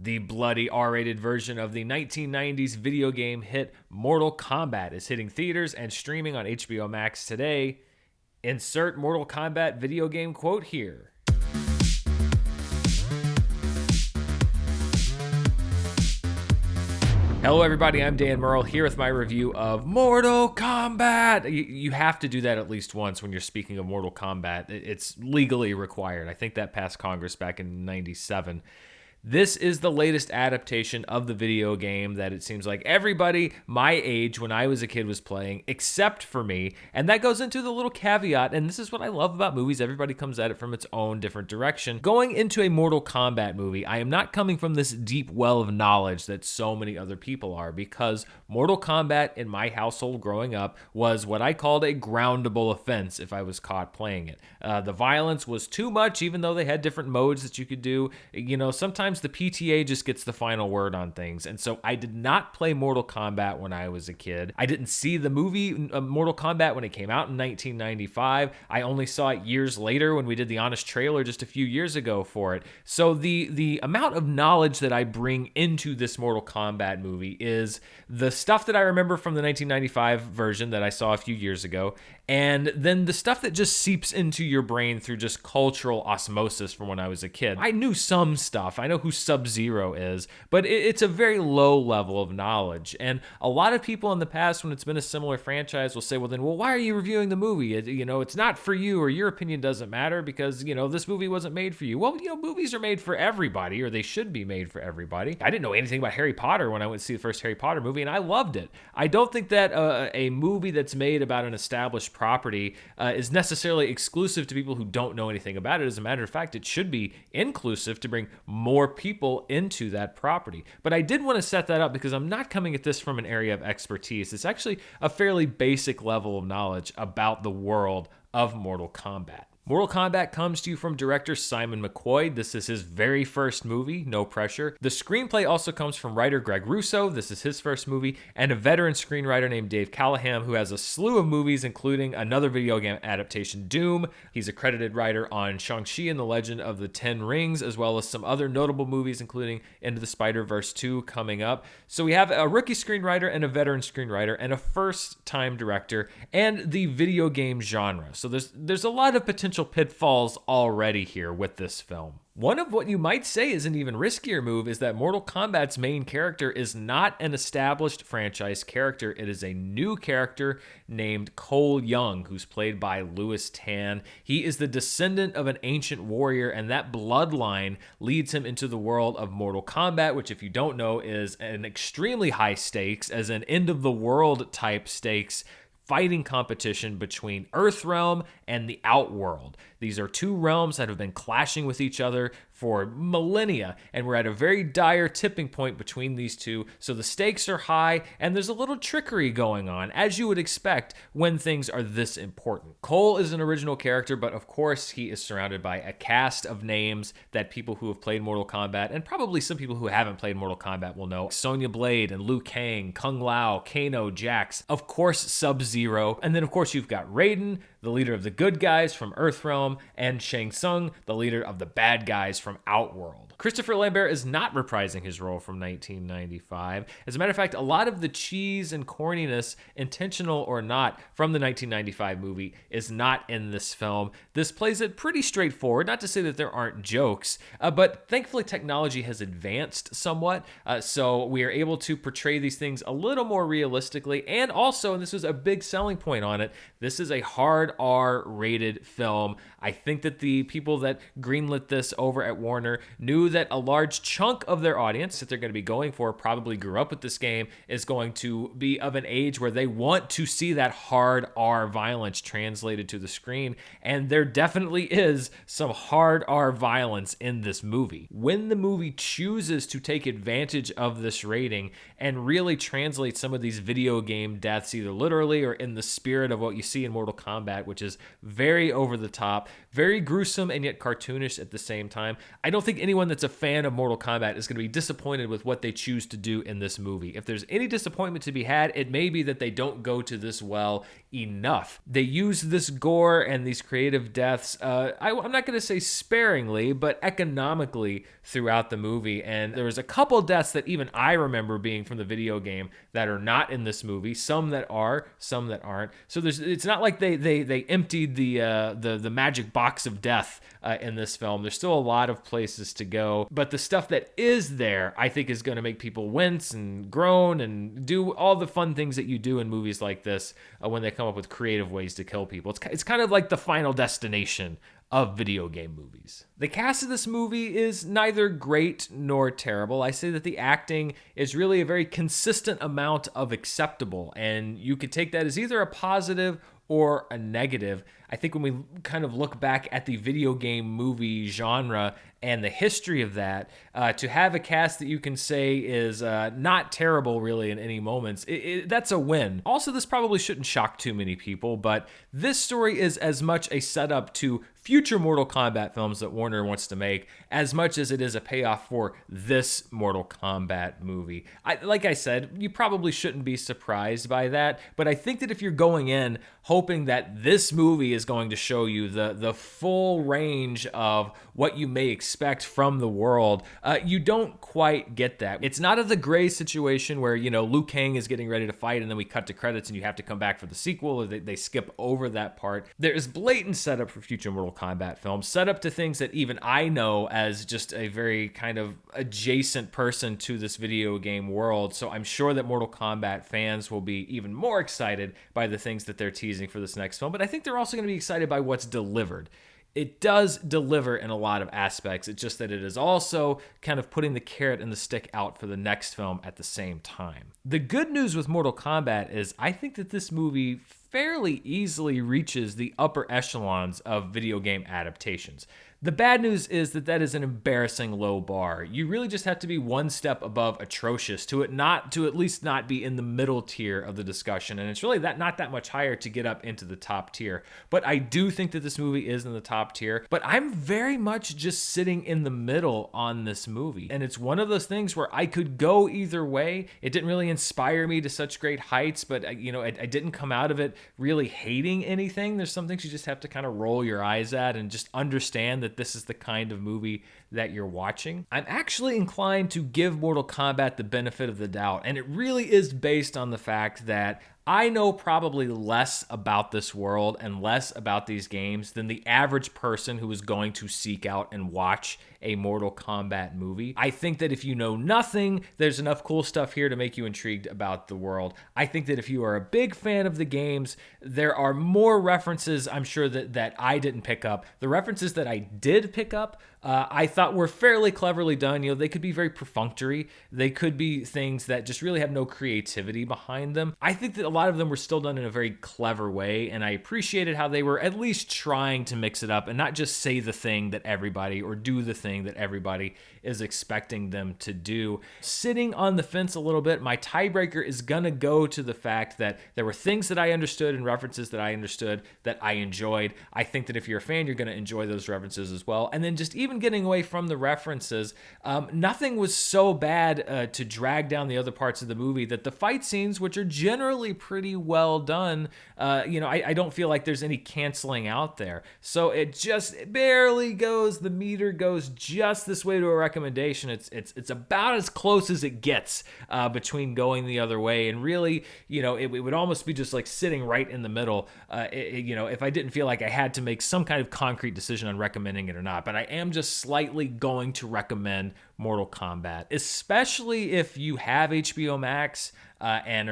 The bloody R-rated version of the 1990s video game hit Mortal Kombat is hitting theaters and streaming on HBO Max today. Insert Mortal Kombat video game quote here. Hello everybody, I'm Dan Murrell here with my review of Mortal Kombat. You have to do that at least once when you're speaking of Mortal Kombat. It's legally required. I think that passed Congress back in '97. This is the latest adaptation of the video game that it seems like everybody my age when I was a kid was playing, except for me. And that goes into the little caveat, and this is what I love about movies. Everybody comes at it from its own different direction. Going into a Mortal Kombat movie, I am not coming from this deep well of knowledge that so many other people are, because Mortal Kombat in my household growing up was what I called a groundable offense if I was caught playing it. The violence was too much, even though they had different modes that you could do. You know, sometimes the PTA just gets the final word on things. And so I did not play Mortal Kombat when I was a kid. I didn't see the movie Mortal Kombat when it came out in 1995. I only saw it years later when we did the Honest Trailer just a few years ago for it. So the amount of knowledge that I bring into this Mortal Kombat movie is the stuff that I remember from the 1995 version that I saw a few years ago, and then the stuff that just seeps into your brain through just cultural osmosis from when I was a kid. I knew some stuff. I know who Sub-Zero is, but it's a very low level of knowledge. And a lot of people in the past, when it's been a similar franchise, will say, well, why are you reviewing the movie? It's not for you, or your opinion doesn't matter because, this movie wasn't made for you. Well, movies are made for everybody, or they should be made for everybody. I didn't know anything about Harry Potter when I went to see the first Harry Potter movie, and I loved it. I don't think that a movie that's made about an established property is necessarily exclusive to people who don't know anything about it. As a matter of fact, it should be inclusive to bring more people into that property. But I did want to set that up because I'm not coming at this from an area of expertise. It's actually a fairly basic level of knowledge about the world of Mortal Kombat. Mortal Kombat comes to you from director Simon Mccoy. This is his very first movie, no pressure. The screenplay also comes from writer Greg Russo. This is his first movie, and a veteran screenwriter named Dave Callaham, who has a slew of movies, including another video game adaptation, Doom. He's a credited writer on Shang-Chi and the Legend of the Ten Rings, as well as some other notable movies, including Into the Spider-Verse 2 coming up. So we have a rookie screenwriter and a veteran screenwriter and a first-time director and the video game genre. So there's a lot of potential pitfalls already here with this film. One of what you might say is an even riskier move is that Mortal Kombat's main character is not an established franchise character. It is a new character named Cole Young, who's played by Louis Tan. He is the descendant of an ancient warrior, and that bloodline leads him into the world of Mortal Kombat, which, if you don't know, is an extremely high stakes, as an end-of-the-world type stakes fighting competition between Earthrealm and the Outworld. These are two realms that have been clashing with each other for millennia, and we're at a very dire tipping point between these two, so the stakes are high, and there's a little trickery going on, as you would expect when things are this important. Cole is an original character, but of course he is surrounded by a cast of names that people who have played Mortal Kombat, and probably some people who haven't played Mortal Kombat will know. Sonya Blade and Liu Kang, Kung Lao, Kano, Jax, of course Sub-Zero, and then of course you've got Raiden, the leader of the good guys from Earthrealm, and Shang Tsung, the leader of the bad guys from Outworld. Christopher Lambert is not reprising his role from 1995. As a matter of fact, a lot of the cheese and corniness, intentional or not, from the 1995 movie is not in this film. This plays it pretty straightforward, not to say that there aren't jokes, but thankfully technology has advanced somewhat, so we are able to portray these things a little more realistically, and also, and this was a big selling point on it, this is a hard R-rated film. I think that the people that greenlit this over at Warner knew that a large chunk of their audience that they're going to be going for probably grew up with this game, is going to be of an age where they want to see that hard R violence translated to the screen, and there definitely is some hard R violence in this movie. When the movie chooses to take advantage of this rating and really translate some of these video game deaths, either literally or in the spirit of what you see in Mortal Kombat, which is very over the top, very gruesome and yet cartoonish at the same time. I don't think anyone that's a fan of Mortal Kombat is going to be disappointed with what they choose to do in this movie. If there's any disappointment to be had, it may be that they don't go to this well enough. They use this gore and these creative deaths, I'm not going to say sparingly, but economically throughout the movie. And there was a couple deaths that even I remember being from the video game that are not in this movie. Some that are, some that aren't. So it's not like they emptied the magic box of death in this film. There's still a lot of places to go, but the stuff that is there, I think, is going to make people wince and groan and do all the fun things that you do in movies like this when they come up with creative ways to kill people. It's kind of like the final destination of video game movies. The cast of this movie is neither great nor terrible. I say that the acting is really a very consistent amount of acceptable, and you could take that as either a positive or a negative. I think when we kind of look back at the video game movie genre and the history of that, to have a cast that you can say is not terrible really in any moments, that's a win. Also, this probably shouldn't shock too many people, but this story is as much a setup to future Mortal Kombat films that Warner wants to make as much as it is a payoff for this Mortal Kombat movie. Like I said, you probably shouldn't be surprised by that, but I think that if you're going in hoping that this movie is going to show you the full range of what you may expect from the world, you don't quite get that. It's not the Gray situation where, Liu Kang is getting ready to fight and then we cut to credits and you have to come back for the sequel, or they skip over that part. There is blatant setup for future Mortal Kombat films, set up to things that even I know as just a very kind of adjacent person to this video game world. So I'm sure that Mortal Kombat fans will be even more excited by the things that they're teasing for this next film, but I think they're also going to be excited by what's delivered. It does deliver in a lot of aspects. It's just that it is also kind of putting the carrot and the stick out for the next film at the same time. The good news with Mortal Kombat is I think that this movie fairly easily reaches the upper echelons of video game adaptations. The bad news is that is an embarrassing low bar. You really just have to be one step above atrocious to at least not be in the middle tier of the discussion, and it's really not that much higher to get up into the top tier. But I do think that this movie is in the top tier, but I'm very much just sitting in the middle on this movie, and it's one of those things where I could go either way. It didn't really inspire me to such great heights, but I didn't come out of it really hating anything. There's some things you just have to kind of roll your eyes at and just understand that this is the kind of movie that you're watching. I'm actually inclined to give Mortal Kombat the benefit of the doubt, and it really is based on the fact that I know probably less about this world and less about these games than the average person who is going to seek out and watch a Mortal Kombat movie. I think that if you know nothing, there's enough cool stuff here to make you intrigued about the world. I think that if you are a big fan of the games, there are more references I'm sure that I didn't pick up. The references that I did pick up, I thought were fairly cleverly done. They could be very perfunctory. They could be things that just really have no creativity behind them. I think that a lot of them were still done in a very clever way, and I appreciated how they were at least trying to mix it up and not just say the thing that everybody or do the thing that everybody is expecting them to do. Sitting on the fence a little bit, my tiebreaker is gonna go to the fact that there were things that I understood and references that I understood that I enjoyed. I think that if you're a fan, you're gonna enjoy those references as well. And then just even getting away from the references, nothing was so bad to drag down the other parts of the movie that the fight scenes, which are generally pretty well done, I don't feel like there's any canceling out there. So it just barely goes, the meter goes just this way to a recommendation. It's about as close as it gets between going the other way, and really, it would almost be just like sitting right in the middle, if I didn't feel like I had to make some kind of concrete decision on recommending it or not. But I am just slightly going to recommend Mortal Kombat, especially if you have HBO Max and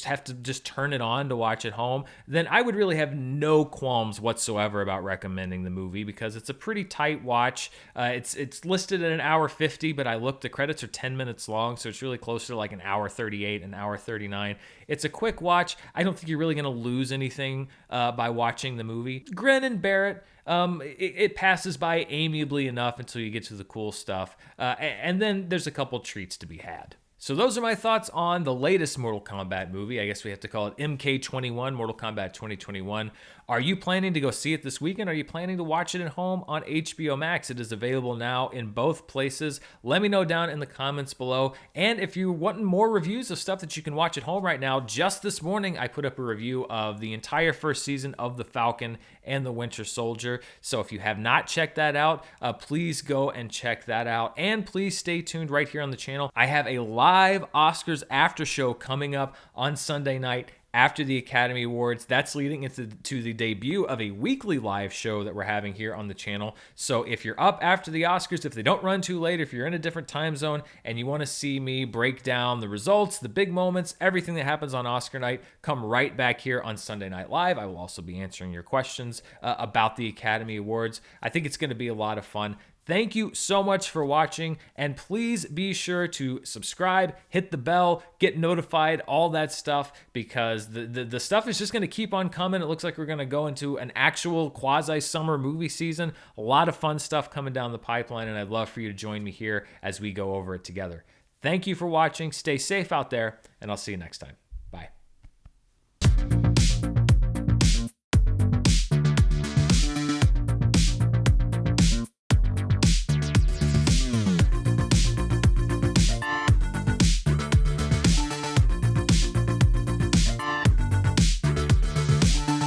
have to turn it on to watch at home. Then I would really have no qualms whatsoever about recommending the movie, because it's a pretty tight watch. It's listed at an hour 50, but I looked, the credits are 10 minutes long, so it's really closer to like an hour 38, an hour 39. It's a quick watch. I don't think you're really going to lose anything by watching the movie. Grin and bear it. It passes by amiably enough until you get to the cool stuff. And then there's a couple treats to be had. So those are my thoughts on the latest Mortal Kombat movie. I guess we have to call it MK21, Mortal Kombat 2021. Are you planning to go see it this weekend? Are you planning to watch it at home on HBO Max? It is available now in both places. Let me know down in the comments below. And if you're wanting more reviews of stuff that you can watch at home right now, just this morning I put up a review of the entire first season of The Falcon and The Winter Soldier. So if you have not checked that out, please go and check that out. And please stay tuned right here on the channel. I have a live Oscars after show coming up on Sunday night after the Academy Awards. That's leading into the debut of a weekly live show that we're having here on the channel. So if you're up after the Oscars, if they don't run too late, if you're in a different time zone and you want to see me break down the results, the big moments, everything that happens on Oscar night, come right back here on Sunday Night Live. I will also be answering your questions about the Academy Awards. I think it's going to be a lot of fun. Thank you so much for watching, and please be sure to subscribe, hit the bell, get notified, all that stuff, because the stuff is just going to keep on coming. It looks like we're going to go into an actual quasi-summer movie season. A lot of fun stuff coming down the pipeline, and I'd love for you to join me here as we go over it together. Thank you for watching. Stay safe out there, and I'll see you next time.